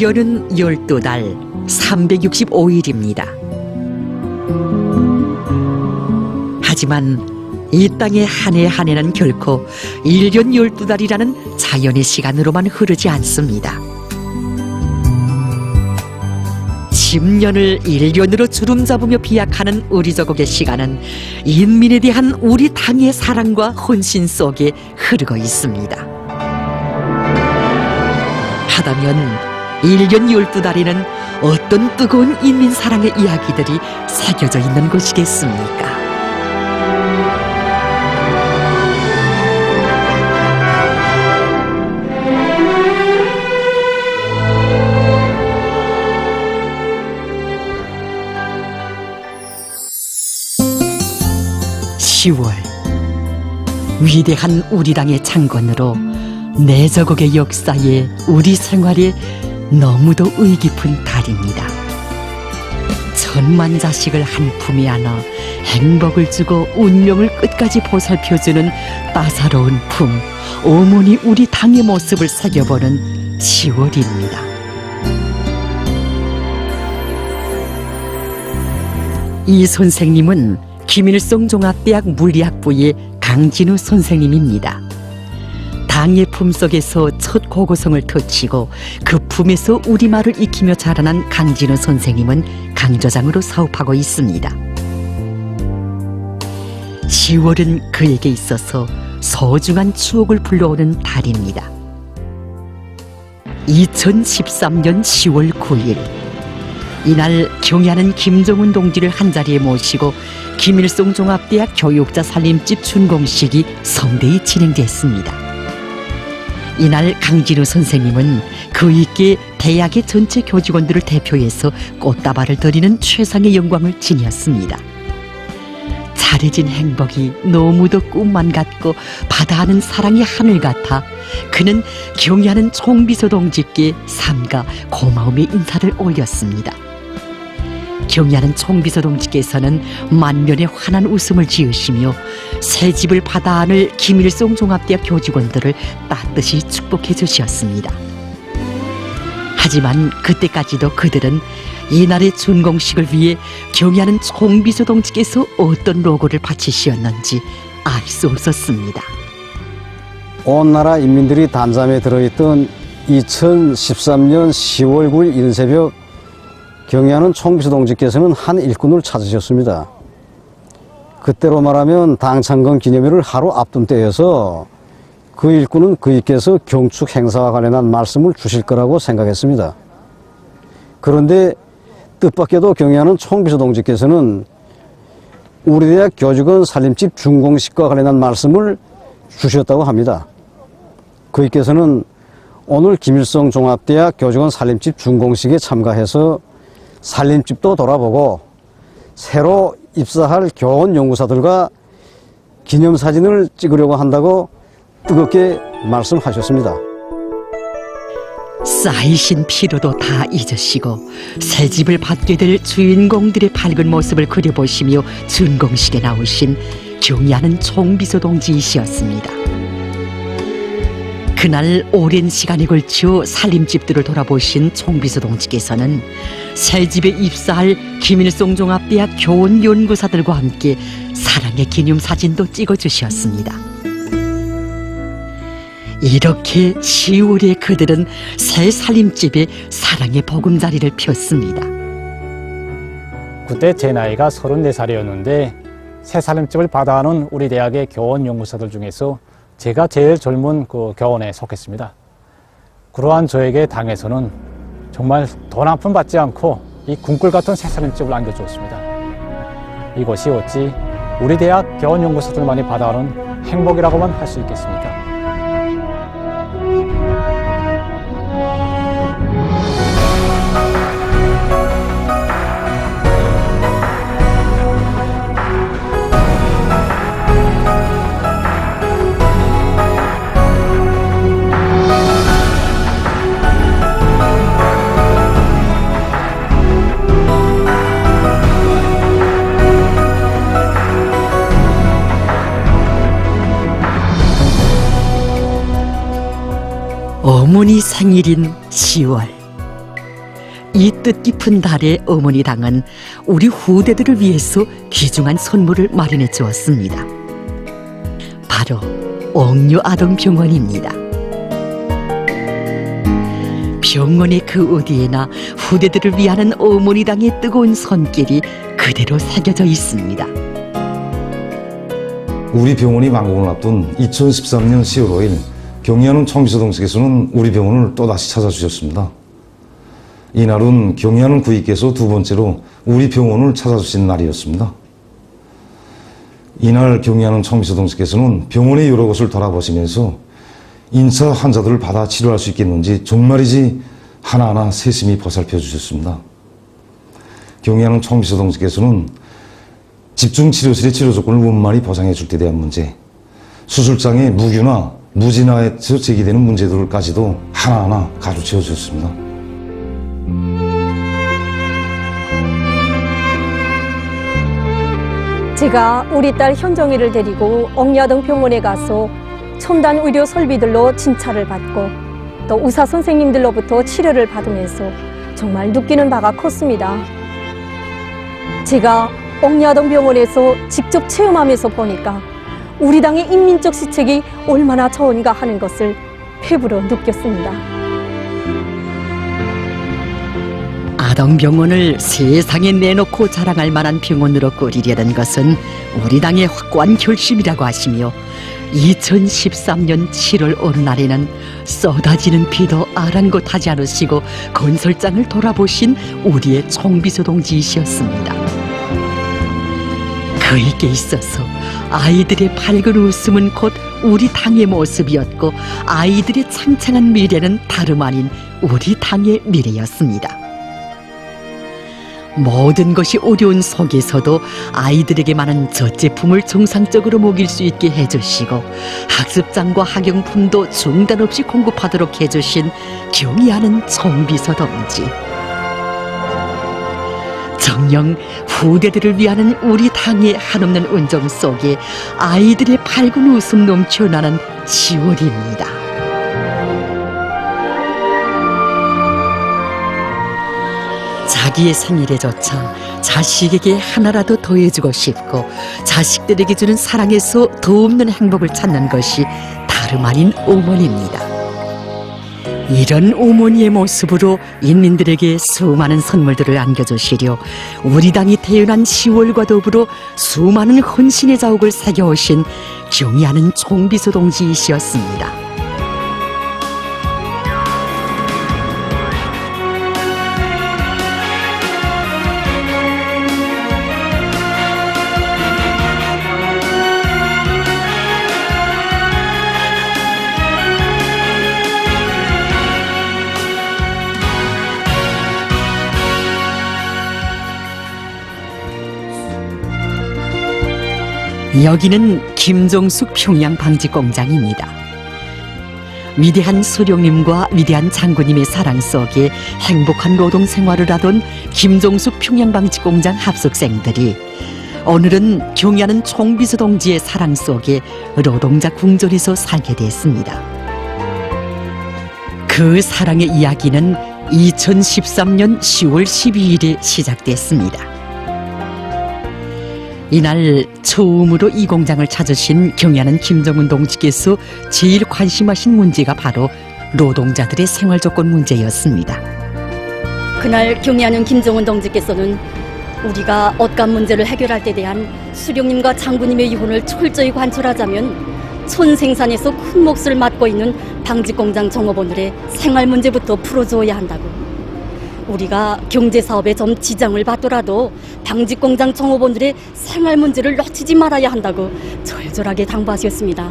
1년은 12달 365일입니다. 하지만 이 땅의 한 해 한 해는 결코 1년 12달이라는 자연의 시간으로만 흐르지 않습니다. 10년을 1년으로 주름 잡으며 비약하는 우리 조국의 시간은 인민에 대한 우리 당의 사랑과 헌신 속에 흐르고 있습니다. 하다면 1년 12달에는 어떤 뜨거운 인민 사랑의 이야기들이 새겨져 있는 것이겠습니까? 10월, 위대한 우리 당의 창건으로 내 조국의 역사에 우리 생활에 너무도 의깊은 달입니다. 천만 자식을 한 품에 안아 행복을 주고 운명을 끝까지 보살펴주는 따사로운 품, 어머니 우리 당의 모습을 새겨보는 10월입니다. 이 선생님은 김일성 종합대학 물리학부의 강진우 선생님입니다. 당의 품속에서 첫 고고성을 터치고 그 품에서 우리말을 익히며 자라난 강진우 선생님은 강조장으로 사업하고 있습니다. 10월은 그에게 있어서 소중한 추억을 불러오는 달입니다. 2013년 10월 9일, 이날 경애하는 김정은 동지를 한자리에 모시고 김일성 종합대학 교육자 살림집 준공식이 성대히 진행됐습니다. 이날 강진우 선생님은 그 있게 대학의 전체 교직원들을 대표해서 꽃다발을 드리는 최상의 영광을 지녔습니다. 잘해진 행복이 너무도 꿈만 같고 바다하는 사랑의 하늘 같아 그는 경애하는 총비서 동지께 삼가 고마움의 인사를 올렸습니다. 경애하는 총비서 동지께서는 만면에 환한 웃음을 지으시며 새 집을 받아 안을 김일성 종합대학 교직원들을 따뜻이 축복해 주셨습니다. 하지만 그때까지도 그들은 이날의 준공식을 위해 경애하는 총비서 동지께서 어떤 로고를 바치시었는지 알 수 없었습니다. 온 나라 인민들이 단잠에 들어있던 2013년 10월 9일 이른 새벽, 경애하는 총비서 동지께서는 한 일꾼을 찾으셨습니다. 그때로 말하면 당 창건 기념일을 하루 앞둔 때여서 그 일꾼은 그이께서 경축 행사와 관련한 말씀을 주실 거라고 생각했습니다. 그런데 뜻밖에도 경애하는 총비서 동지께서는 우리 대학 교직원 살림집 준공식과 관련한 말씀을 주셨다고 합니다. 그이께서는 오늘 김일성 종합대학 교직원 살림집 준공식에 참가해서 살림집도 돌아보고 새로 입사할 교원 연구사들과 기념사진을 찍으려고 한다고 뜨겁게 말씀하셨습니다. 쌓이신 피로도 다 잊으시고 새 집을 받게 될 주인공들의 밝은 모습을 그려보시며 준공식에 나오신 경애하는 총비서 동지이시었습니다. 그날 오랜 시간에 걸쳐 살림집들을 돌아보신 총비서 동지께서는 새 집에 입사할 김일성 종합대학 교원 연구사들과 함께 사랑의 기념사진도 찍어주셨습니다. 이렇게 10월에 그들은 새 살림집에 사랑의 보금자리를 폈습니다. 그때 제 나이가 34살이었는데 새 살림집을 받아하는 우리 대학의 교원 연구사들 중에서 제가 제일 젊은 그 교원에 속했습니다. 그러한 저에게 당에서는 정말 돈 한 푼 받지 않고 이 궁궐 같은 새 살림집을 안겨주었습니다. 이것이 어찌 우리 대학 교원 연구사들만이 받아하는 행복이라고만 할 수 있겠습니까? 어머니 생일인 10월, 이 뜻깊은 달에 어머니 당은 우리 후대들을 위해서 귀중한 선물을 마련해 주었습니다. 바로 옥류아동병원입니다. 병원의 그 어디에나 후대들을 위하는 어머니 당의 뜨거운 손길이 그대로 새겨져 있습니다. 우리 병원이 완공을 앞둔 2013년 10월 5일 경리하는 총비서동 측에서는 우리 병원을 또다시 찾아주셨습니다. 이날은 경리하는 구의께서 두 번째로 우리 병원을 찾아주신 날이었습니다. 이날 경리하는 총비서동 측에서는 병원의 여러 곳을 돌아보시면서 인차 환자들을 받아 치료할 수 있겠는지 정말이지 하나하나 세심히 보살펴 주셨습니다. 경리하는 총비서동 측에서는 집중치료실의 치료 조건을 원만히 보장해 줄 때 대한 문제, 수술장의 무규나 무진화에서 제기되는 문제들까지도 하나하나 가르쳐 주셨습니다. 제가 우리 딸 현정이를 데리고 옥류아동병원에 가서 첨단 의료 설비들로 진찰을 받고 또 의사 선생님들로부터 치료를 받으면서 정말 느끼는 바가 컸습니다. 제가 옥류아동병원에서 직접 체험하면서 보니까 우리 당의 인민적 시책이 얼마나 좋은가 하는 것을 피부로 느꼈습니다. 아동병원을 세상에 내놓고 자랑할 만한 병원으로 꾸리려는 것은 우리 당의 확고한 결심이라고 하시며 2013년 7월 어느 날에는 쏟아지는 비도 아랑곳하지 않으시고 건설장을 돌아보신 우리의 총비서 동지이셨습니다. 그에게 있어서 아이들의 밝은 웃음은 곧 우리 당의 모습이었고 아이들의 창창한 미래는 다름 아닌 우리 당의 미래였습니다. 모든 것이 어려운 속에서도 아이들에게 많은 젖제품을 정상적으로 먹일 수 있게 해주시고 학습장과 학용품도 중단 없이 공급하도록 해주신 경의하는 총비서 동지. 정녕 후대들을 위하는 우리 당의 한없는 은정 속에 아이들의 밝은 웃음 넘쳐나는 10월입니다. 자기의 생일에조차 자식에게 하나라도 더해주고 싶고 자식들에게 주는 사랑에서 더 없는 행복을 찾는 것이 다름 아닌 어머니입니다. 이런 어머니의 모습으로 인민들에게 수많은 선물들을 안겨주시려 우리 당이 태어난 10월과 더불어 수많은 헌신의 자욱을 새겨오신 경의하는 총비서 동지이시었습니다. 여기는 김종숙 평양 방직 공장입니다. 위대한 소령님과 위대한 장군님의 사랑 속에 행복한 노동 생활을 하던 김종숙 평양 방직 공장 합숙생들이 오늘은 경의하는 총비서 동지의 사랑 속에 노동자 궁전에서 살게 됐습니다. 그 사랑의 이야기는 2013년 10월 12일에 시작됐습니다. 이날 처음으로 이 공장을 찾으신 경의하는 김정은 동지께서 제일 관심하신 문제가 바로 노동자들의 생활조건 문제였습니다. 그날 경의하는 김정은 동지께서는 우리가 옷감 문제를 해결할 때 대한 수령님과 장군님의 유언을 철저히 관철하자면 촌생산에서 큰 몫을 맡고 있는 방직공장 종업원들의 생활 문제부터 풀어줘야 한다고, 우리가 경제사업에 좀 지장을 받더라도 방직공장 종업원들의 생활 문제를 놓치지 말아야 한다고 절절하게 당부하셨습니다.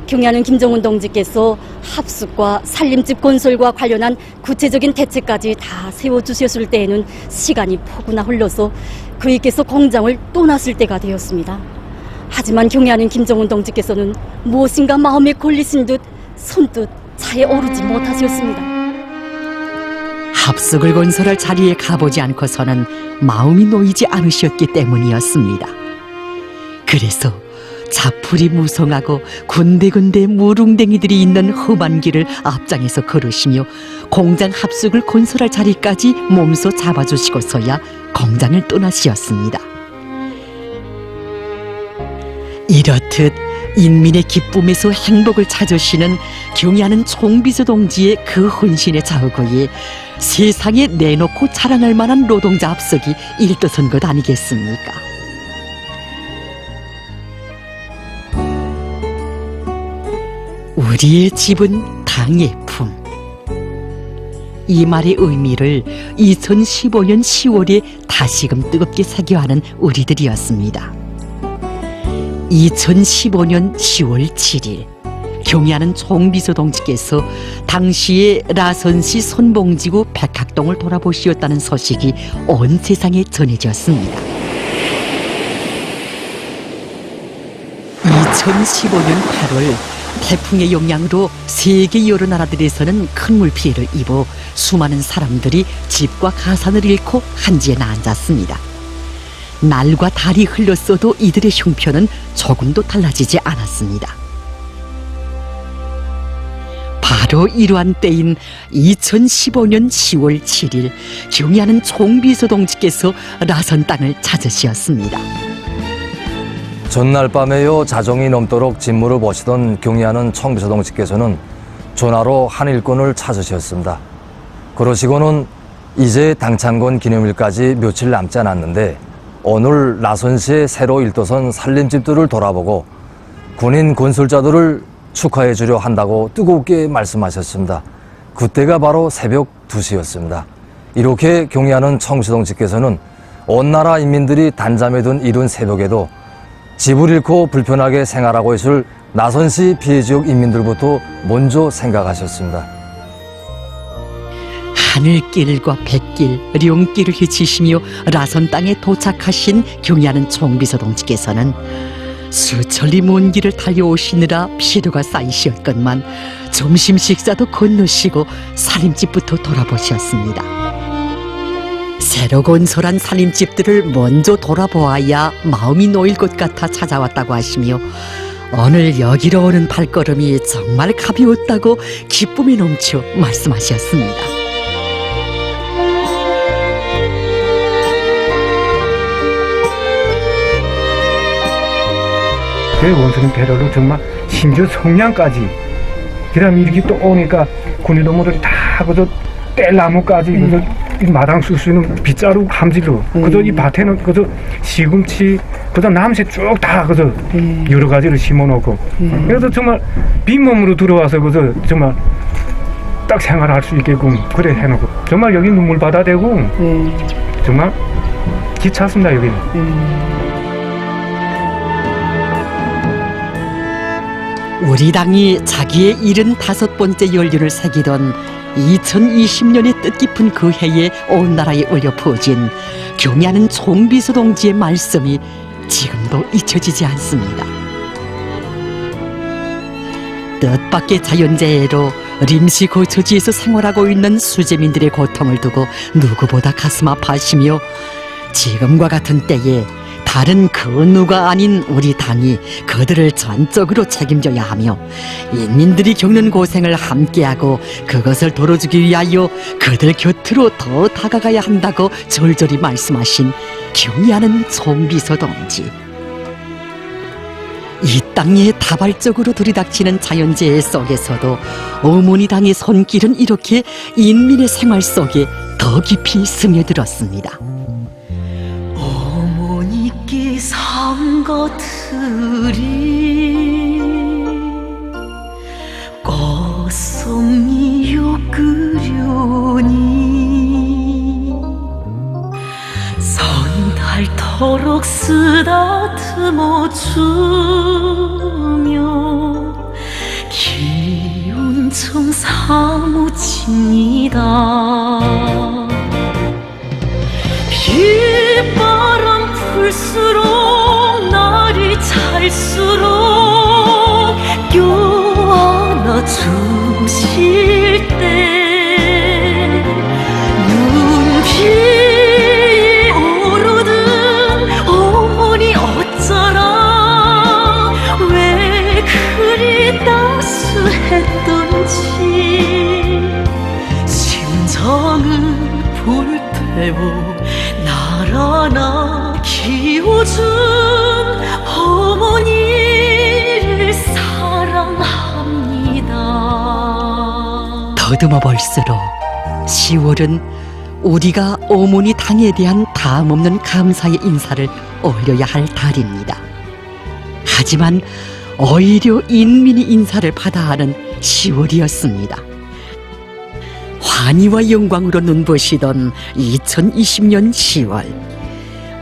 경의하는 김정은 동지께서 합숙과 살림집 건설과 관련한 구체적인 대책까지 다 세워주셨을 때에는 시간이 포구나 흘러서 그이께서 공장을 떠났을 때가 되었습니다. 하지만 경의하는 김정은 동지께서는 무엇인가 마음에 걸리신 듯 선뜻 차에 오르지 못하셨습니다. 합숙을 건설할 자리에 가보지 않고서는 마음이 놓이지 않으셨기 때문이었습니다. 그래서 자풀이 무성하고 군데군데 무릉댕이들이 있는 험한 길을 앞장에서 걸으시며 공장 합숙을 건설할 자리까지 몸소 잡아주시고서야 공장을 떠나시었습니다. 이렇듯 인민의 기쁨에서 행복을 찾으시는 경애하는 총비서 동지의 그 헌신의 자우거에 세상에 내놓고 자랑할 만한 노동자 합석이 일떠선 것 아니겠습니까? 우리의 집은 당의 품. 이 말의 의미를 2015년 10월에 다시금 뜨겁게 새겨하는 우리들이었습니다. 2015년 10월 7일 경애하는 총비서 동지께서 당시의 라선시 손봉지구 백학동을 돌아보시었다는 소식이 온 세상에 전해졌습니다. 2015년 8월 태풍의 영향으로 세계 여러 나라들에서는 큰 물피해를 입어 수많은 사람들이 집과 가산을 잃고 한지에 앉았습니다. 날과 달이 흘렀어도 이들의 형편은 조금도 달라지지 않았습니다. 바로 이러한 때인 2015년 10월 7일 경애하는 총비서 동지께서 라선 땅을 찾으셨습니다. 전날 밤에요 자정이 넘도록 진무를 보시던 경애하는 총비서 동지께서는 전화로 한 일꾼을 찾으셨습니다. 그러시고는 이제 당창건 기념일까지 며칠 남지 않았는데 오늘 라선시에 새로 일도선 살림집들을 돌아보고 군인 건설자들을 축하해 주려 한다고 뜨겁게 말씀하셨습니다. 그때가 바로 새벽 2시였습니다. 이렇게 경애하는 총비서 동지께서는 온 나라 인민들이 단잠에 든 이른 새벽에도 집을 잃고 불편하게 생활하고 있을 라선시 피해지역 인민들부터 먼저 생각하셨습니다. 하늘길과 백길, 룡길을 헤치시며 라선 땅에 도착하신 경애하는 총비서 동지께서는 수천리 먼 길을 달려오시느라 피로가 쌓이셨건만 점심 식사도 건너시고 살림집부터 돌아보셨습니다. 새로 건설한 살림집들을 먼저 돌아보아야 마음이 놓일 것 같아 찾아왔다고 하시며 오늘 여기로 오는 발걸음이 정말 가벼웠다고 기쁨이 넘쳐 말씀하셨습니다. 그 원수는 배로로 정말 심지어 성냥까지 그다음에 이렇게 또 오니까 군인도모들이 다 그저 뗄나무까지 그저 이 마당 쓸 수 있는 빗자루 함질로 그저 이 밭에는 그저 시금치 그다음 남새 쭉 다 그저 여러 가지를 심어놓고 그래서 정말 빈몸으로 들어와서 그저 정말 딱 생활할 수 있게끔 그래 해놓고 정말 여기 눈물 받아대고 정말 기찼습니다 여기는. 우리 당이 자기의 75번째 연륜을 새기던 2020년의 뜻깊은 그 해에 온 나라에 울려 퍼진 경애하는 총비서 동지의 말씀이 지금도 잊혀지지 않습니다. 뜻밖의 자연재해로 림시 거처지에서 생활하고 있는 수재민들의 고통을 두고 누구보다 가슴 아파하시며 지금과 같은 때에 다른 그 누가 아닌 우리 당이 그들을 전적으로 책임져야 하며 인민들이 겪는 고생을 함께하고 그것을 덜어주기 위하여 그들 곁으로 더 다가가야 한다고 절절히 말씀하신 경애하는 총비서 동지. 이 땅에 다발적으로 들이닥치는 자연재해 속에서도 어머니 당의 손길은 이렇게 인민의 생활 속에 더 깊이 스며들었습니다. 어머니께 산 것들이 꽃송이요 끓여니 선달토록 쓰다듬어 주며 기운 좀 사무칩니다. 빗바람 불수록 날이 찰수록 껴안아 주실 때 눈비 오르든 어머니 어쩌라 했던지 심장을 불태워 나라나 키워준 어머니를 사랑합니다. 더듬어 볼수록 10월은 우리가 어머니 당에 대한 다함없는 감사의 인사를 올려야 할 달입니다. 하지만 오히려 인민이 인사를 받아야 하는 10월이었습니다. 환희와 영광으로 눈부시던 2020년 10월,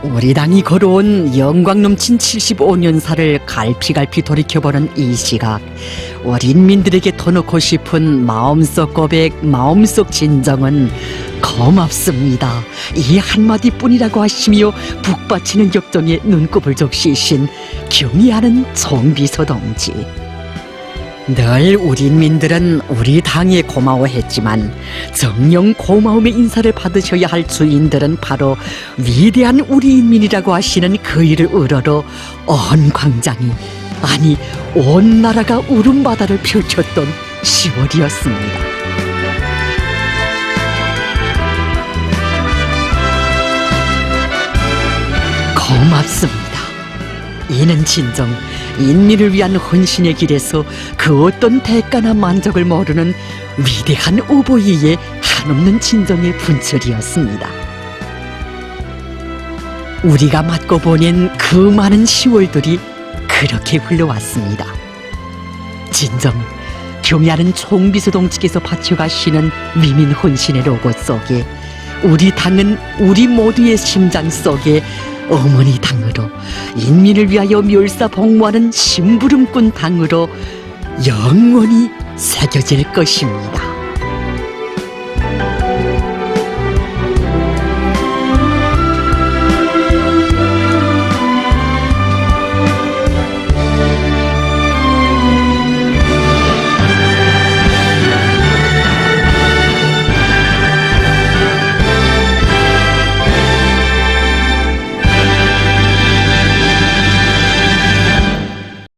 우리 당이 걸어온 영광 넘친 75년사를 갈피갈피 돌이켜보는 이 시각, 우리 인민들에게 터놓고 싶은 마음속 고백, 마음속 진정은 고맙습니다. 이 한마디뿐이라고 하시며 북받치는 격정에 눈곱을 적시신 경의하는 총비서 동지. 늘 우리 인민들은 우리 당에 고마워했지만 정녕 고마움의 인사를 받으셔야 할 주인들은 바로 위대한 우리 인민이라고 하시는 그 일을 우러러 온 광장이, 아니 온 나라가 울음바다를 펼쳤던 10월이었습니다. 고맙습니다. 이는 진정 인민을 위한 헌신의 길에서 그 어떤 대가나 만족을 모르는 위대한 오보이의 한없는 진정의 분철이었습니다. 우리가 맞고 보낸 그 많은 10월들이 그렇게 흘러왔습니다. 진정 경의하는 총비서 동지께서 바쳐가시는 위민 헌신의 로고 속에 우리 당은 우리 모두의 심장 속에 어머니 당으로, 인민을 위하여 멸사복무하는 심부름꾼 당으로 영원히 새겨질 것입니다.